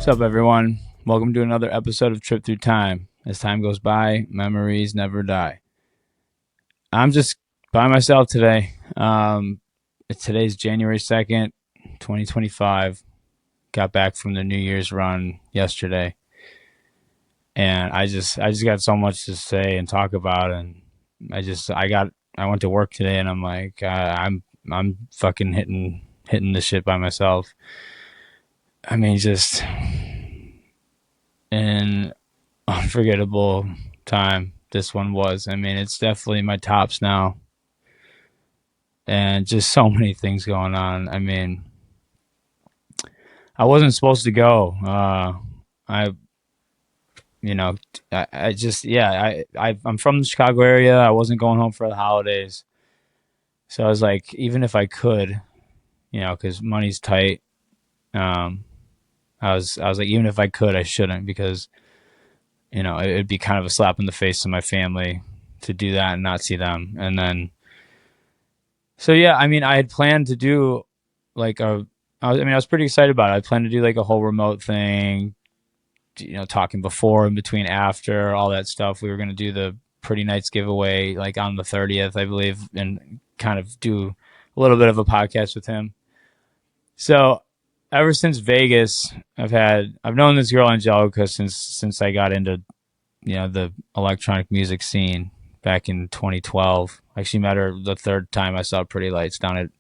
What's up, everyone? Welcome to another episode of Trip Thru Time. As time goes by, memories never die. I'm just by myself today. Today's January 2nd, 2025. Got back from the New Year's run yesterday. And I just got so much to say and talk about. And I went to work today and I'm like, I'm fucking hitting the shit by myself. I mean, just an unforgettable time this one was. I mean, it's definitely my tops now. And just so many things going on. I mean, I wasn't supposed to go. I, you know, I just, yeah, I'm from the Chicago area. I wasn't going home for the holidays. So I was like, even if I could, because money's tight, I was like, even if I could, I shouldn't, because it'd be kind of a slap in the face to my family to do that and not see them. And then, so yeah, I mean, I had planned to do like I was pretty excited about it. I planned to do like a whole remote thing, talking before, in between, after, all that stuff. We were going to do the Pretty Nights giveaway like on the 30th, I believe, and kind of do a little bit of a podcast with him. So ever since Vegas, I've known this girl Angelica since I got into the electronic music scene back in 2012. I actually met her the third time I saw Pretty Lights down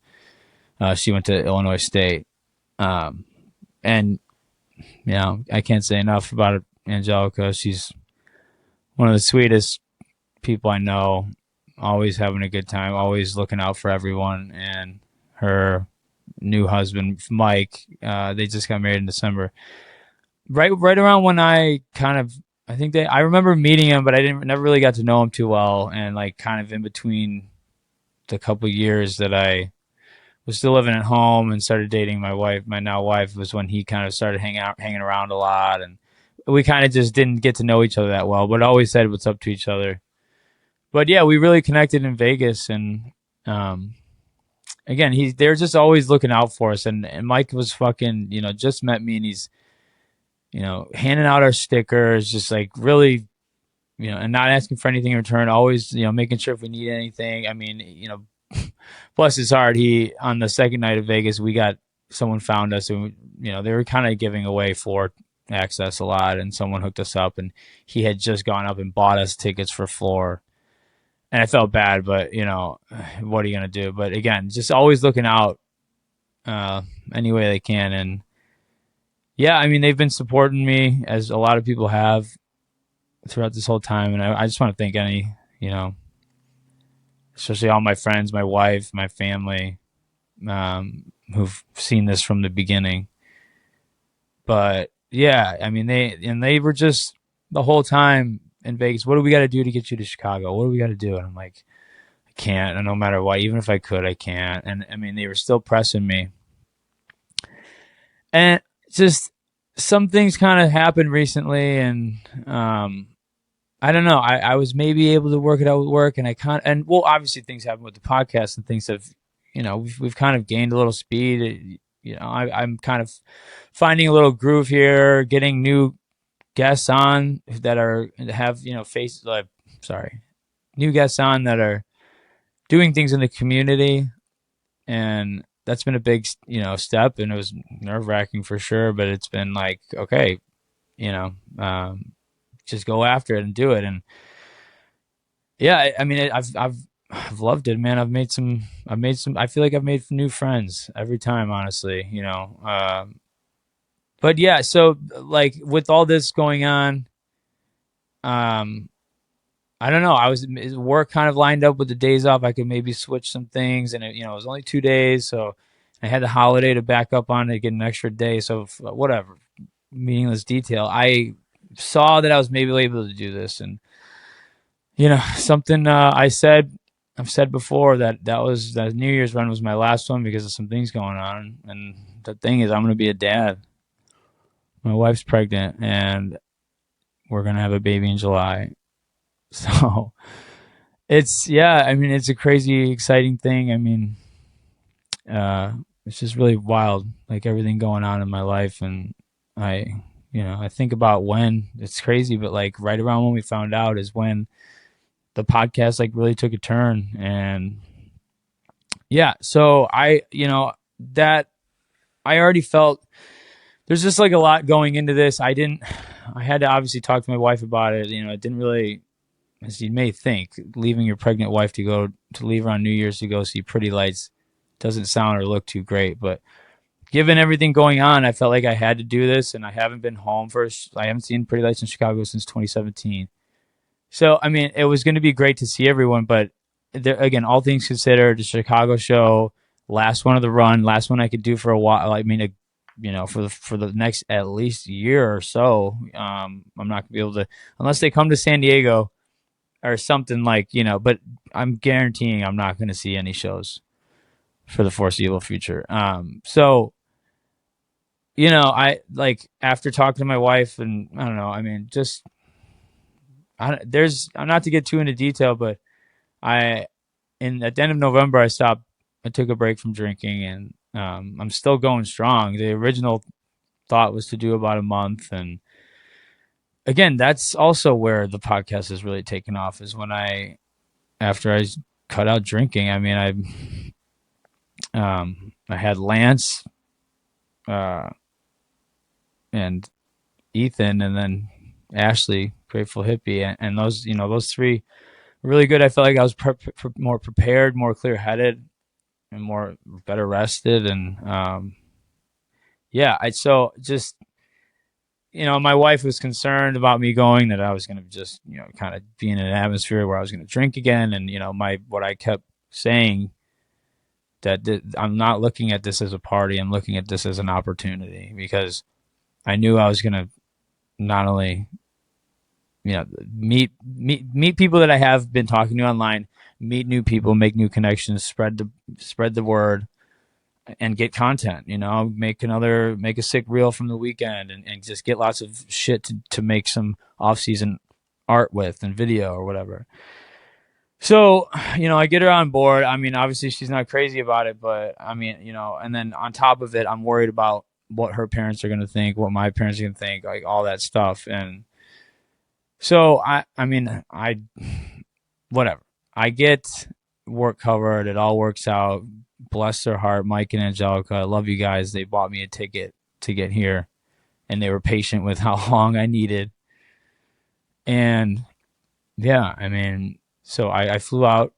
at she went to Illinois State. And I can't say enough about Angelica. She's one of the sweetest people I know, always having a good time, always looking out for everyone. And her new husband, Mike, they just got married in December. Right around when I remember meeting him, but I never really got to know him too well. And like kind of in between the couple years that I was still living at home and started dating my now wife, was when he kind of started hanging around a lot. And we kind of just didn't get to know each other that well, but always said what's up to each other. But yeah, we really connected in Vegas. And again, they're just always looking out for us. And Mike was fucking, just met me, and he's, handing out our stickers, just like really, and not asking for anything in return, always, making sure if we need anything. I mean, bless his heart, on the second night of Vegas, someone found us, and, they were kind of giving away floor access a lot, and someone hooked us up, and he had just gone up and bought us tickets for floor. And I felt bad, but, what are you going to do? But again, just always looking out any way they can. And yeah, I mean, they've been supporting me, as a lot of people have, throughout this whole time. And I just want to thank especially all my friends, my wife, my family, who've seen this from the beginning. But yeah, I mean, they were just the whole time in Vegas. What do we got to do to get you to Chicago? What do we got to do? And I'm like, I can't. And no matter what, even if I could, I can't. And I mean, they were still pressing me. And just some things kind of happened recently, and I don't know. I was maybe able to work it out with work, and obviously things happen with the podcast, and things have, we've kind of gained a little speed. I'm kind of finding a little groove here, getting new guests on that have new guests on that are doing things in the community, and that's been a big step, and it was nerve-wracking for sure, but it's been like, okay, just go after it and do it. And yeah, I mean, I've loved it, man. I feel like I've made new friends every time, honestly, but yeah, so like with all this going on, I don't know. Work kind of lined up with the days off. I could maybe switch some things, and it was only 2 days, so I had the holiday to back up on to get an extra day. So whatever, meaningless detail. I saw that I was maybe able to do this, and something I've said before, that New Year's run was my last one because of some things going on. And the thing is, I'm going to be a dad. My wife's pregnant, and we're going to have a baby in July. So it's a crazy, exciting thing. I mean, it's just really wild, like everything going on in my life. And I I think about when it's crazy, but like right around when we found out is when the podcast like really took a turn. And yeah, so that I already felt there's just like a lot going into this. I had to obviously talk to my wife about it. It didn't really, as you may think, leaving your pregnant wife to leave her on New Year's to go see Pretty Lights doesn't sound or look too great. But given everything going on, I felt like I had to do this, and I haven't been home I haven't seen Pretty Lights in Chicago since 2017. So, I mean, it was going to be great to see everyone, but there, again, all things considered, the Chicago show, last one of the run, last one I could do for a while. I mean, for the next at least year or so, I'm not going to be able to, unless they come to San Diego or something like, but I'm guaranteeing I'm not going to see any shows for the foreseeable future. I like after talking to my wife, and I don't know, I mean, just I'm not to get too into detail, but I at the end of November I stopped. I took a break from drinking, and I'm still going strong. The original thought was to do about a month, and again, that's also where the podcast has really taken off. Is when after I cut out drinking. I mean, I had Lance, and Ethan, and then Ashley, Grateful Hippie, and those three really good. I felt like I was more prepared, more clear headed, and more better rested. And yeah, I so just my wife was concerned about me going, that I was going to just kind of be in an atmosphere where I was going to drink again. And what I kept saying, that I'm not looking at this as a party, I'm looking at this as an opportunity, because I knew I was going to not only meet people that I have been talking to online, meet new people, make new connections, spread the word, and get content. Make a sick reel from the weekend, and just get lots of shit to make some off season art with, and video or whatever. So, I get her on board. I mean, obviously she's not crazy about it, but I mean, and then on top of it, I'm worried about what her parents are going to think, what my parents are going to think, like all that stuff. And so I mean, whatever. I get work covered. It all works out. Bless their heart, Mike and Angelica. I love you guys. They bought me a ticket to get here, and they were patient with how long I needed. And yeah, I mean, so I flew out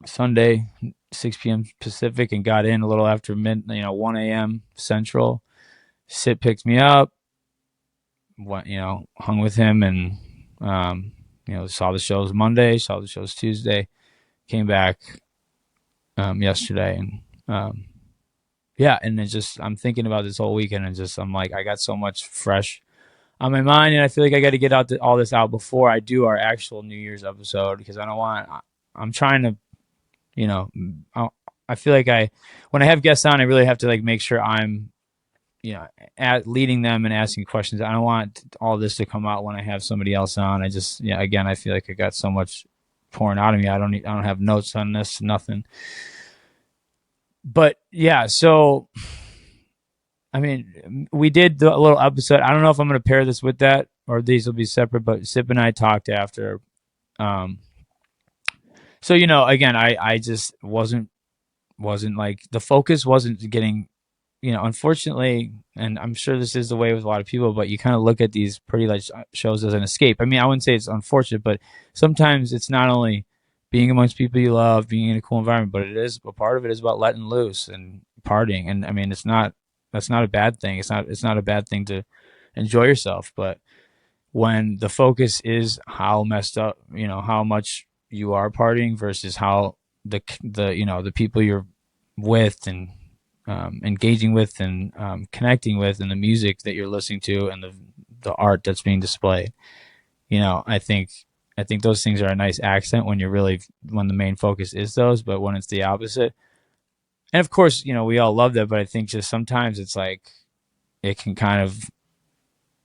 Sunday, 6 p.m. Pacific, and got in a little after 1 a.m. Central. Sid picked me up, hung with him, and saw the shows Monday, saw the shows Tuesday, came back yesterday, and yeah, and then just I'm thinking about this whole weekend, and just I'm like, I got so much fresh on my mind, and I feel like I got to get all this out before I do our actual New Year's episode, because I don't want. I'm trying to, I feel like when I have guests on, I really have to like make sure I'm leading them and asking questions. I don't want all this to come out when I have somebody else on. I just, again, I feel like I got so much pouring out of me. I don't have notes on this, nothing. But yeah, so I mean, we did a little episode. I don't know if I'm going to pair this with that or these will be separate, but Sip and I talked after. So again, I just wasn't like, the focus wasn't getting, unfortunately, and I'm sure this is the way with a lot of people, but you kind of look at these Pretty Light shows as an escape. I mean, I wouldn't say it's unfortunate, but sometimes it's not only being amongst people you love, being in a cool environment, but a part of it is about letting loose and partying. And I mean, that's not a bad thing. It's not a bad thing to enjoy yourself. But when the focus is how messed up, how much you are partying versus how the people you're with and engaging with and connecting with, and the music that you're listening to, and the art that's being displayed. I think those things are a nice accent when the main focus is those, but when it's the opposite, and of course, we all love that, but I think just sometimes it's like it can kind of,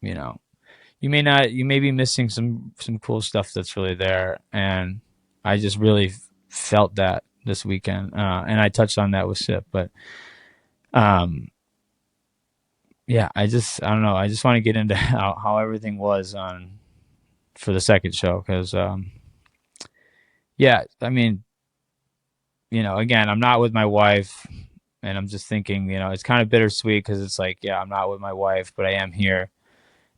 you may be missing some cool stuff that's really there, and I just really felt that this weekend, and I touched on that with Sip, but yeah, I don't know. I just want to get into how everything was on for the second show because, yeah, I mean, again, I'm not with my wife, and I'm just thinking, it's kind of bittersweet because it's like, yeah, I'm not with my wife, but I am here,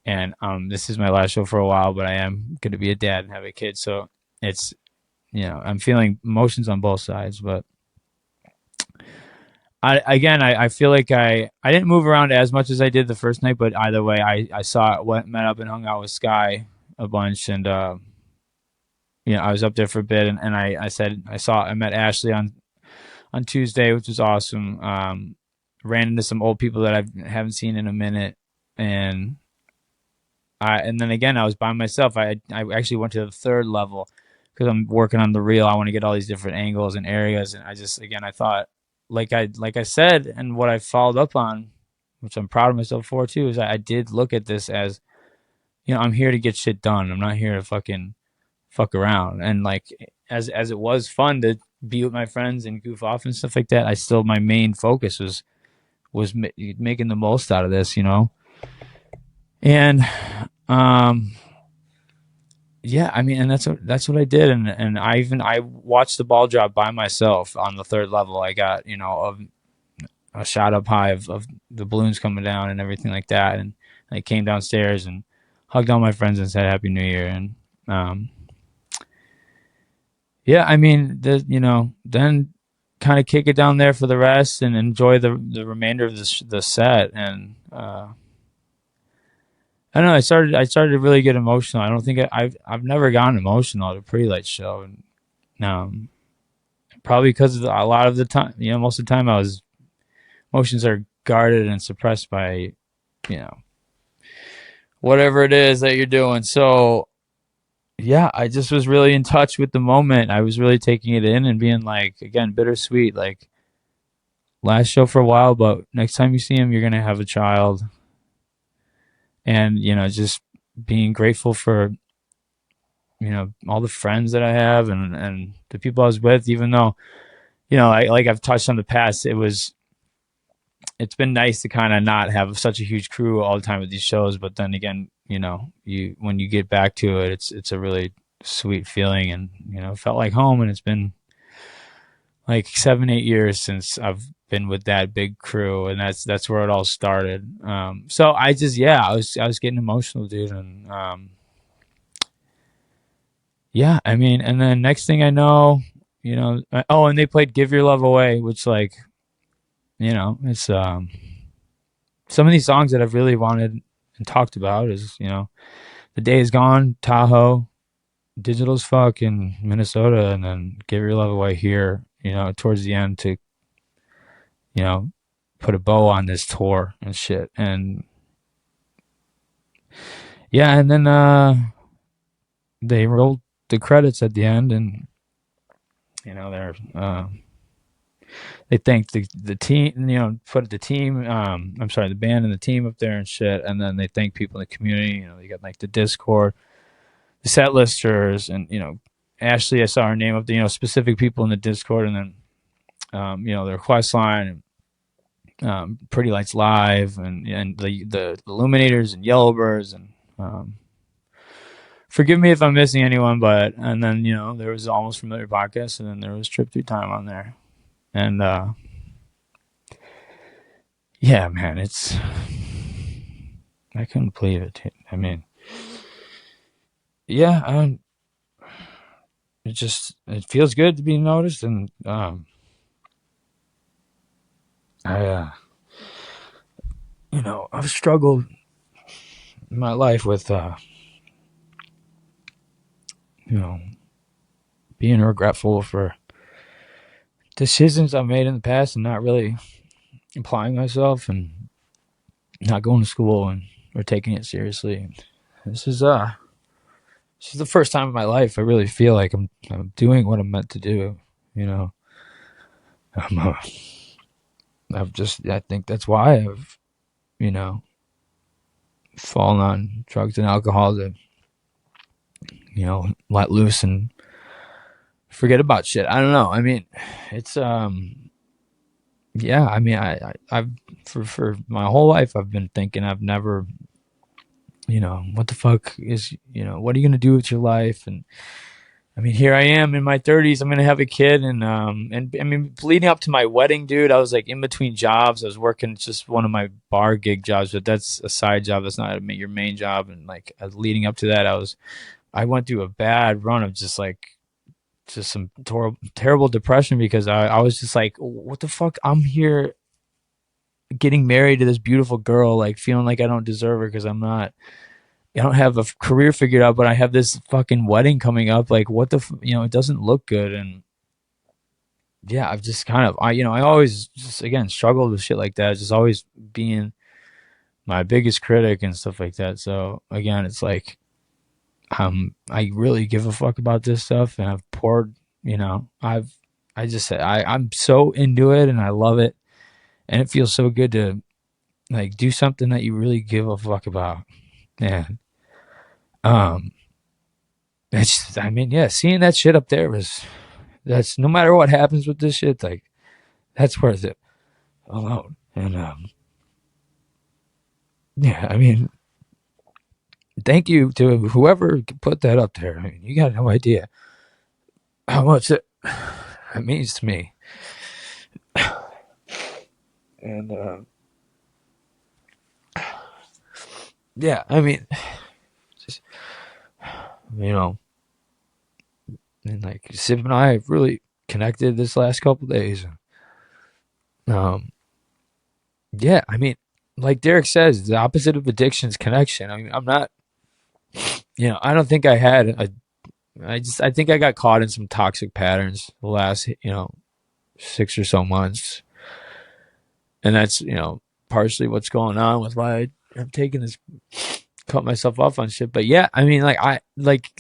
and this is my last show for a while, but I am going to be a dad and have a kid, so it's, I'm feeling emotions on both sides, but I feel like I didn't move around as much as I did the first night, but either way, I saw met up and hung out with Sky a bunch, and I was up there for a bit, and I said I met Ashley on Tuesday, which was awesome. Ran into some old people that I haven't seen in a minute, and and then again I was by myself. I actually went to the third level because I'm working on the reel. I want to get all these different angles and areas, and I just again I thought like I said, and what I followed up on, which I'm proud of myself for too, is I did look at this as I'm here to get shit done. I'm not here to fucking fuck around. And like as it was fun to be with my friends and goof off and stuff like that, I still my main focus was making the most out of this. And um yeah, I mean, and that's what I did, and I watched the ball drop by myself on the third level. I got a shot up high of the balloons coming down and everything like that, and I came downstairs and hugged all my friends and said Happy New Year, and um, yeah, I mean, then kind of kick it down there for the rest and enjoy the remainder of the set, and I don't know. I started to really get emotional. I don't think I've never gotten emotional at a Pretty Lights show, and um, probably because a lot of the time, most of the time, emotions are guarded and suppressed by you know whatever it is that you're doing. So yeah, I just was really in touch with the moment. I was really taking it in and being like, again, bittersweet. Like last show for a while, but next time you see him, you're gonna have a child, and just being grateful for all the friends that I have and the people I was with. Even though like I've touched on the past, it's been nice to kind of not have such a huge crew all the time with these shows. But then again, you when you get back to it, it's a really sweet feeling, and it felt like home. And it's been like 7-8 years since I've been with that big crew, and that's where it all started. So I just yeah, I was getting emotional, dude, and yeah, I mean, and then next thing I know, oh, and they played "Give Your Love Away," which like it's some of these songs that I've really wanted and talked about is "The Day Is Gone," Tahoe, "Digital as Fuck" in Minnesota, and then "Give Your Love Away" here. Towards the end to you know put a bow on this tour and shit, and yeah, and then they rolled the credits at the end, and they're they thanked the team, put the team, I'm sorry, the band and the team up there and shit, and then they thank people in the community. They got like the Discord, the set listers, and Ashley, I saw her name up there. Specific people in the Discord, and then the request line, Pretty Lights Live, and the Illuminators and Yellowbirds, and forgive me if I'm missing anyone, but and then there was Almost Familiar podcast, and then there was Trip Thru Time on there, and yeah, man, I couldn't believe it. I mean, yeah, it feels good to be noticed, and I've struggled in my life with being regretful for decisions I've made in the past and not really applying myself and not going to school and or taking it seriously. This is the first time in my life I really feel like I'm doing what I'm meant to do. I'm I think that's why I've you know fallen on drugs and alcohol to let loose and forget about shit. I don't know. I mean, it's yeah, I mean, I've for my whole life I've been thinking I've never, what the fuck is, what are you gonna do with your life? And I mean, here I am in my 30s. I'm gonna have a kid, and I mean, leading up to my wedding, dude, I was like in between jobs. I was working just one of my bar gig jobs, but that's a side job. That's not your main job. And like leading up to that, I went through a bad run of just some terrible depression because I was just like, what the fuck? I'm here getting married to this beautiful girl, like feeling like I don't deserve her because I don't have a career figured out, but I have this fucking wedding coming up. Like, what the, it doesn't look good. And yeah, I've just kind of, I always just, again, struggled with shit like that. Just always being my biggest critic and stuff like that. So again, it's like, I really give a fuck about this stuff. And I've poured, I just said, I'm so into it and I love it. And it feels so good to like do something that you really give a fuck about. And, um, I mean, yeah, seeing that shit up there that's no matter what happens with this shit, like that's worth it alone. And yeah, I mean, thank you to whoever put that up there. I mean, you got no idea how much it means to me. And yeah, I mean, just you know, and like Sip and I have really connected this last couple of days. Um, yeah, I mean, like Derek says, the opposite of addiction is connection. I mean, I'm not, I don't think I had I think I got caught in some toxic patterns the last, 6 or so months. And that's, partially what's going on with why I'm taking this, cut myself off on shit. But yeah, I mean, like, I like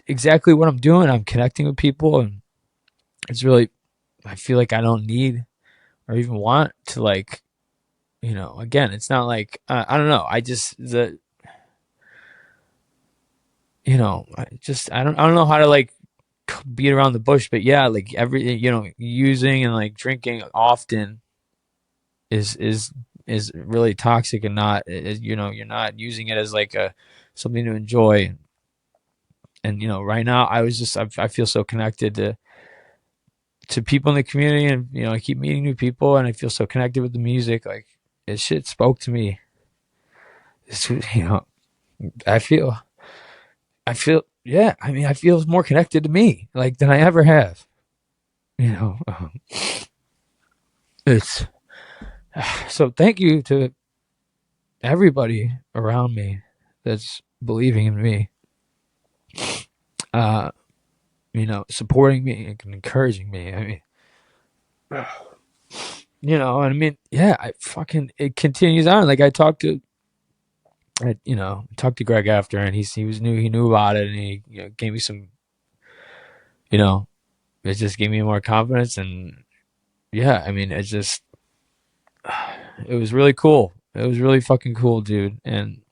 exactly what I'm doing. I'm connecting with people, and it's really, I feel like I don't need or even want to, like, again, it's not like, I don't know. I don't know how to like beat around the bush, but yeah, like using and like drinking often is is really toxic and not you're not using it as like a something to enjoy. And right now I feel so connected to people in the community, and I keep meeting new people, and I feel so connected with the music. Like it shit spoke to me. It's, I feel yeah, I mean I feel more connected to me like than I ever have. you know um, it's so thank you to everybody around me that's believing in me, uh supporting me and encouraging me. I mean, and I mean, yeah, it continues on. Like I talked to Greg after, and he knew about it, and he gave me some, you know, it just gave me more confidence. And yeah, I mean, it was really cool. It was really fucking cool, dude. And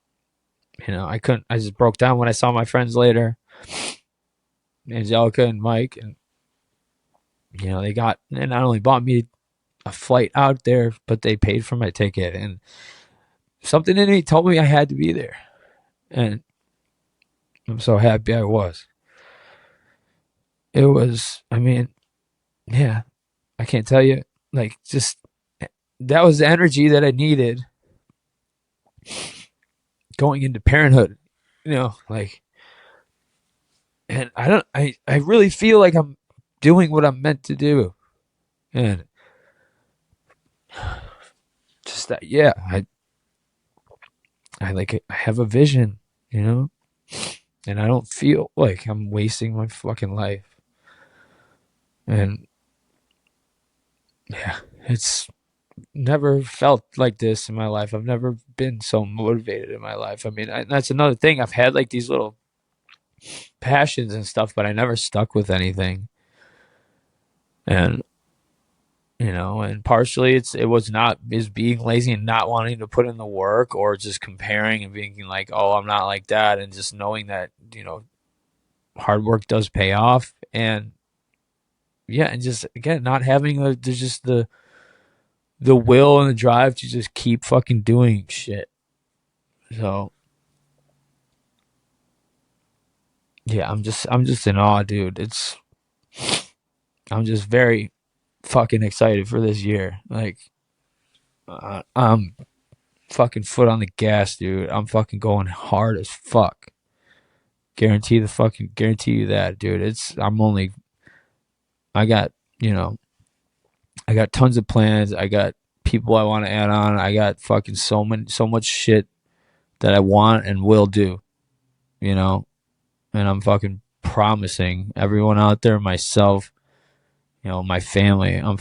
I just broke down when I saw my friends later, Angelica and Mike, and they not only bought me a flight out there, but they paid for my ticket. And something in me told me I had to be there. And I'm so happy I was. It was, I mean, yeah, I can't tell you, like, just that was the energy that I needed going into parenthood, like, and I really feel like I'm doing what I'm meant to do. And just that, yeah, I have a vision, and I don't feel like I'm wasting my fucking life. And yeah, it's never felt like this in my life. I've never been so motivated in my life. I mean, that's another thing. I've had like these little passions and stuff, but I never stuck with anything. And and partially it was not is being lazy and not wanting to put in the work, or just comparing and being like, oh, I'm not like that, and just knowing that hard work does pay off. And yeah, and just again not having the the will and the drive to just keep fucking doing shit. So yeah, I'm just in awe, dude. I'm just very fucking excited for this year. Like, I'm fucking foot on the gas, dude. I'm fucking going hard as fuck. Guarantee you that, dude. I got, you know, I got tons of plans. I got people I want to add on. I got fucking so much shit that I want and will do, you know, and I'm fucking promising everyone out there, myself, my family, I'm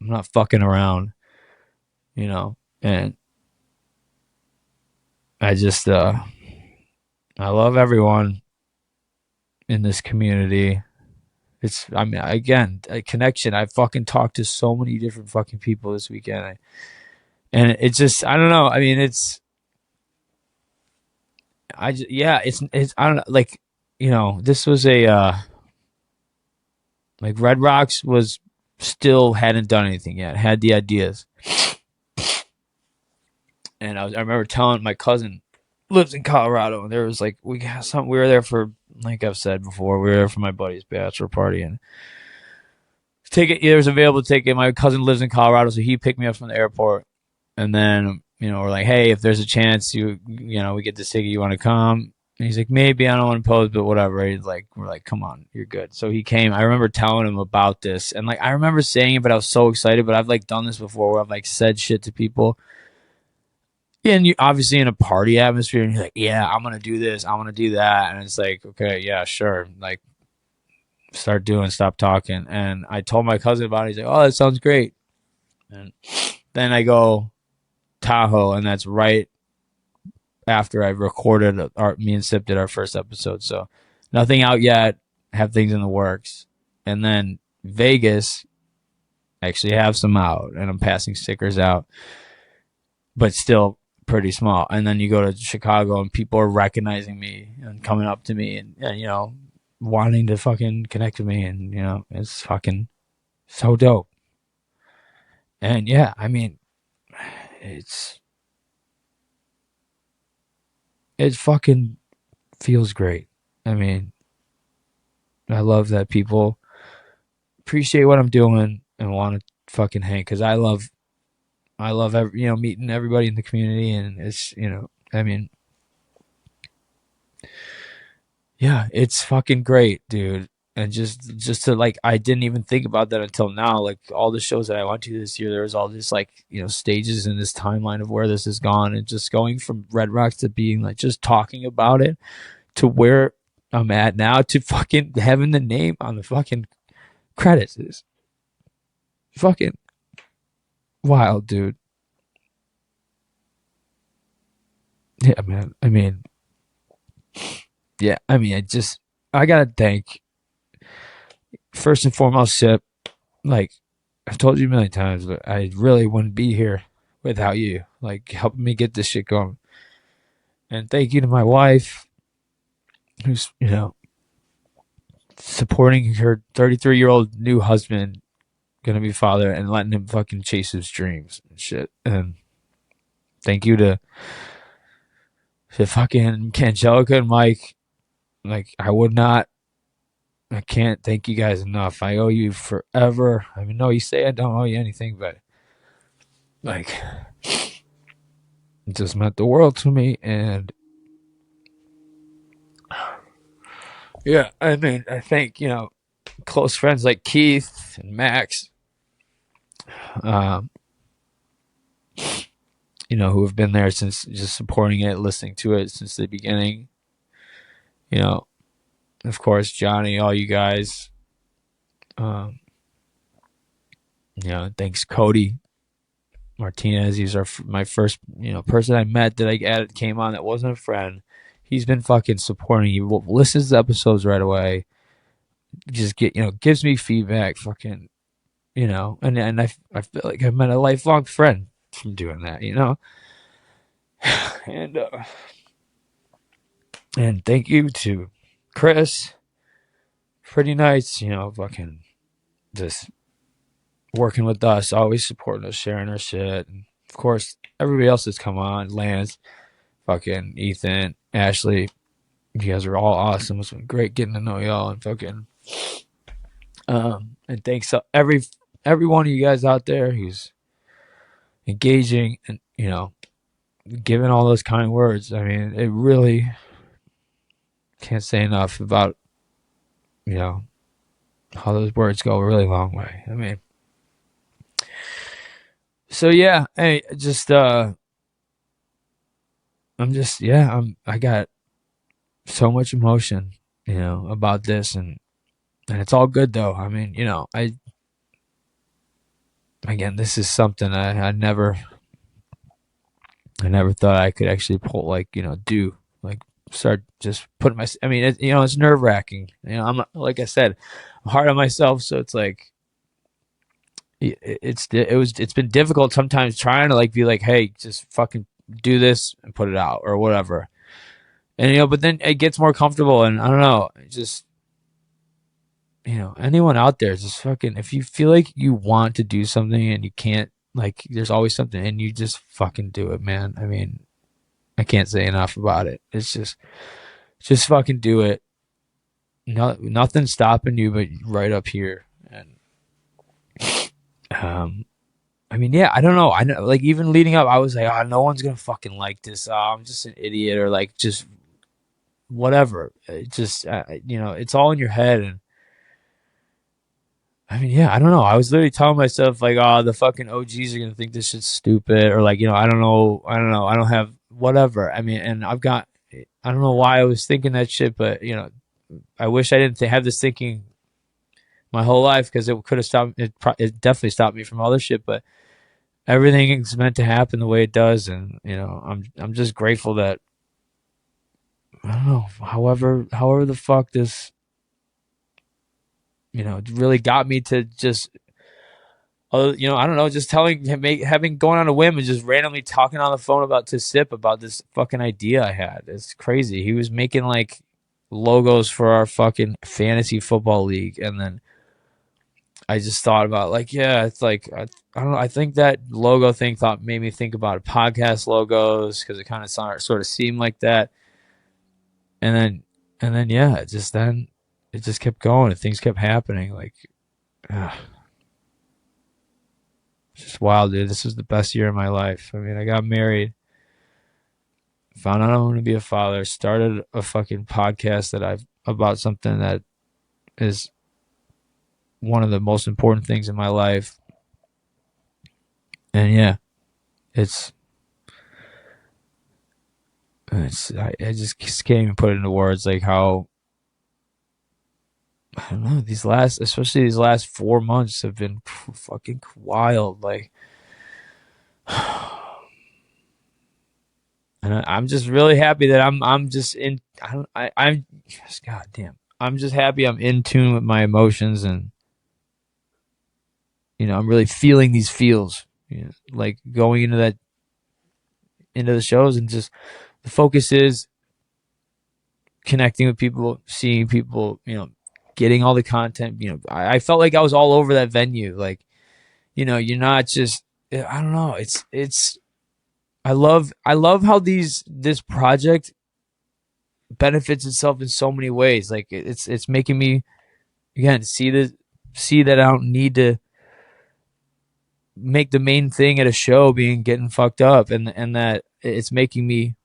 not fucking around, and I just, I love everyone in this community. I mean, again, a connection. I fucking talked to so many different fucking people this weekend. And it's just, I don't know. I mean, yeah, I don't know. Like, this was like Red Rocks was still hadn't done anything yet, had the ideas. And I remember telling my cousin lives in Colorado, and there was like, we were there for, like I've said before, we were there for my buddy's bachelor party, and there was available ticket. My cousin lives in Colorado, so he picked me up from the airport. And then, we're like, hey, if there's a chance we get this ticket, you want to come? And he's like, maybe, I don't want to pose, but whatever. We're like, come on, you're good. So he came. I remember telling him about this, and like I remember saying it, but I was so excited. But I've like done this before, where I've like said shit to people, and you obviously in a party atmosphere, and you're like, yeah, I'm gonna do this, I'm gonna do that, and it's like, okay, yeah, sure, like stop talking. And I told my cousin about it. He's like, oh, that sounds great. And then I go Tahoe, and that's right after I recorded me and Sip did our first episode. So nothing out yet, have things in the works. And then Vegas, I actually have some out, and I'm passing stickers out, but still pretty small. And then you go to Chicago, and people are recognizing me and coming up to me, and wanting to fucking connect with me, and it's fucking so dope. And yeah, I mean, it fucking feels great. I mean, I love that people appreciate what I'm doing and want to fucking hang, because I love meeting everybody in the community, and it's I mean, yeah, it's fucking great, dude. And just to like, I didn't even think about that until now. Like all the shows that I went to this year, there was all this like stages in this timeline of where this has gone, and just going from Red Rocks to being like just talking about it to where I'm at now to fucking having the name on the fucking credits is fucking wild, dude. Yeah, man. I mean, yeah. I mean, I gotta thank first and foremost Sip. Like I've told you a million times, but I really wouldn't be here without you, like helping me get this shit going. And thank you to my wife, who's supporting her 33-year-old new husband, gonna be father, and letting him fucking chase his dreams and shit. And thank you to fucking Angelica and Mike. Like I can't thank you guys enough. I owe you forever. I mean, no, you say I don't owe you anything, but like, it just meant the world to me. And yeah, I mean, I think close friends like Keith and Max, um, who have been there since, just supporting it, listening to it since the beginning. Of course, Johnny, all you guys. Um, thanks Cody Martinez. He's my first, person I met that I added, came on that wasn't a friend. He's been fucking supporting. He listens to episodes right away. Just gives me feedback. Fucking, and I feel like I met a lifelong friend from doing that. And and thank you to Chris. Pretty nice, fucking just working with us, always supporting us, sharing our shit. And of course, everybody else that's come on, Lance, fucking Ethan, Ashley, you guys are all awesome. It's been great getting to know y'all and fucking and thanks to every one of you guys out there who's engaging and giving all those kind words. I mean, it really can't say enough about how those words go a really long way. I mean, so yeah, hey, just I got so much emotion, about this, and it's all good though. I mean, again, this is something I never thought I could actually pull, do, like, start just putting my. I mean, it's nerve wracking. I'm, like I said, I'm hard on myself, so it's like it's been difficult sometimes trying to be like, hey, just fucking do this and put it out or whatever, and but then it gets more comfortable, and I don't know, just anyone out there, just fucking, if you feel like you want to do something and you can't, there's always something, and you just fucking do it, man. I mean, I can't say enough about it. It's just fucking do it. No, nothing's stopping you but right up here. And I mean, yeah, I don't know. I know, even leading up, I was like, oh, no one's gonna fucking like this. Oh, I'm just an idiot, or just whatever. It just it's all in your head. And I mean, yeah, I don't know. I was literally telling myself oh, the fucking OGs are gonna think this shit's stupid, or I don't know, I don't have whatever. I mean, and I don't know why I was thinking that shit, but I wish I didn't have this thinking my whole life, because it could have stopped. It definitely stopped me from other shit, but everything is meant to happen the way it does, and I'm just grateful that I don't know. However the fuck this really got me to just I don't know, just having going on a whim and just randomly talking on the phone to Sip about this fucking idea I had. It's crazy. He was making logos for our fucking fantasy football league, and then I just thought about yeah, it's I don't know. I think that logo thing made me think about podcast logos, because it kind of sort of seemed like that, and then yeah, it just kept going and things kept happening. It's just wild, dude. This was the best year of my life. I mean, I got married, found out I want to be a father, started a fucking podcast about something that is one of the most important things in my life. And yeah, I just can't even put it into words, how, I don't know, especially these last 4 months have been fucking wild. And I'm just really happy that I'm just in. I'm just, goddamn. I'm just happy I'm in tune with my emotions, and I'm really feeling these feels. Going into the shows, and just the focus is connecting with people, seeing people, getting all the content. I felt like I was all over that venue. You're not just. I don't know. It's. I love how this project benefits itself in so many ways. It's making me, again, see that I don't need to make the main thing at a show being getting fucked up, and that it's making me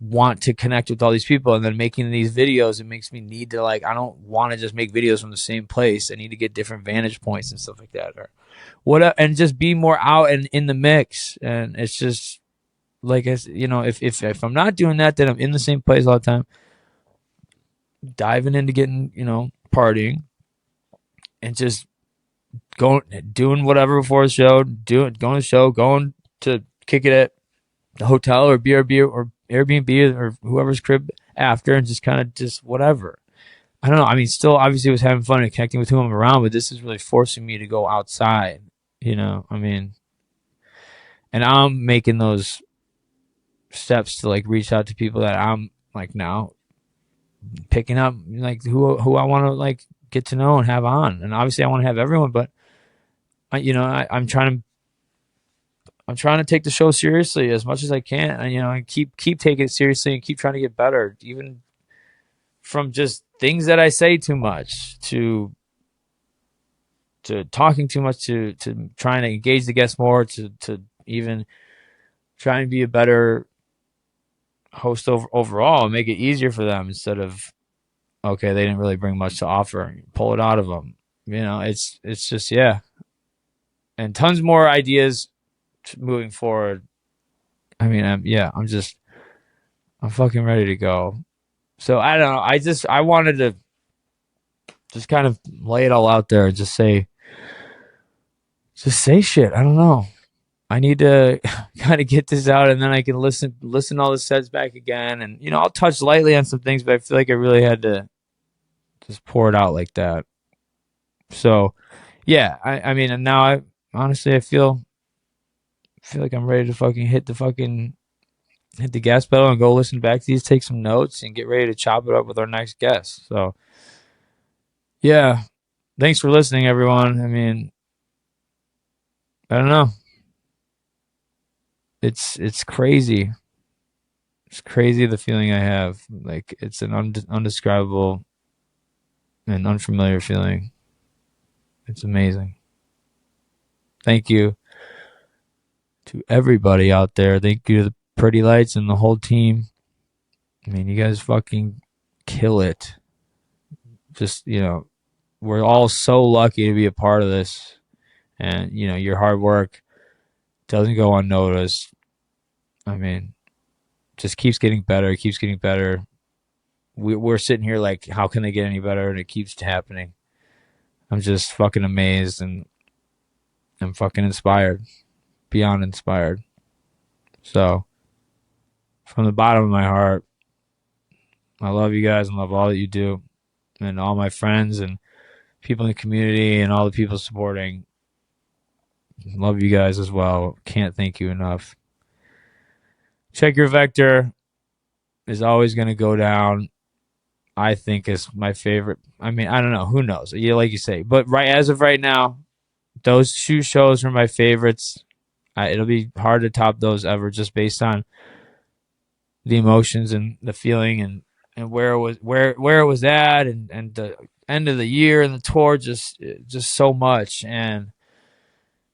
want to connect with all these people, and then making these videos, it makes me need to I don't want to just make videos from the same place. I need to get different vantage points and stuff like that, or what, and just be more out and in the mix. And it's just if I'm not doing that, then I'm in the same place all the time, diving into getting partying, and just doing whatever before the show, going to the show, going to kick it at the hotel or BRB or Airbnb or whoever's crib after, and just kind of just whatever. I don't know. I mean, still obviously was having fun and connecting with who I'm around, but this is really forcing me to go outside. I mean, and I'm making those steps to reach out to people that I'm now picking up, who I want to get to know and have on. And obviously I want to have everyone, but I'm trying to take the show seriously as much as I can, and keep taking it seriously and keep trying to get better, even from just things that I say too much to talking too much to trying to engage the guests more to even trying to be a better host overall and make it easier for them instead of, okay, they didn't really bring much to offer, pull it out of them. It's just, yeah, and tons more ideas moving forward. I mean, I'm fucking ready to go. So I don't know. I wanted to just kind of lay it all out there and just say shit. I don't know. I need to kind of get this out, and then I can listen all the sets back again, and I'll touch lightly on some things, but I feel like I really had to just pour it out like that. So, yeah, I mean, and now I feel like I'm ready to fucking hit the gas pedal and go listen back to these, take some notes, and get ready to chop it up with our next guest. So, yeah, thanks for listening, everyone. I mean, I don't know. It's crazy. It's crazy the feeling I have. Like, it's an undescribable and unfamiliar feeling. It's amazing. Thank you to everybody out there. Thank you to the Pretty Lights and the whole team. I mean, you guys fucking kill it. Just, we're all so lucky to be a part of this. And, your hard work doesn't go unnoticed. I mean, just keeps getting better. It keeps getting better. We're sitting here like, how can they get any better? And it keeps happening. I'm just fucking amazed, and I'm fucking inspired. Beyond inspired. So, from the bottom of my heart, I love you guys and love all that you do. And all my friends and people in the community and all the people supporting. Love you guys as well. Can't thank you enough. Check Your Vector is always going to go down. I think is my favorite. I mean, I don't know. Who knows? Yeah, like you say. But as of right now, those two shows are my favorites. It'll be hard to top those ever, just based on the emotions and the feeling and where it was at and the end of the year and the tour, just so much. And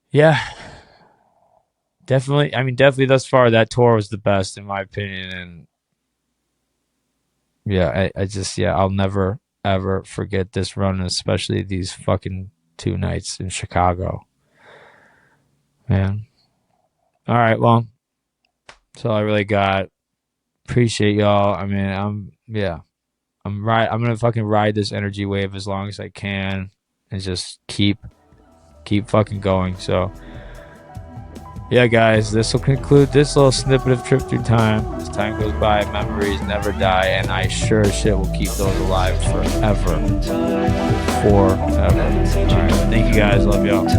yeah, definitely thus far that tour was the best in my opinion. And yeah, I'll never ever forget this run, especially these fucking 2 nights in Chicago, man. All right, well, that's all I really got. Appreciate y'all. I mean, I'm gonna fucking ride this energy wave as long as I can and just keep fucking going. So yeah, guys, this will conclude this little snippet of Trip Thru Time. As time goes by, memories never die, and I sure as shit will keep those alive forever. Forever. Alright, thank you guys, love y'all. Peace.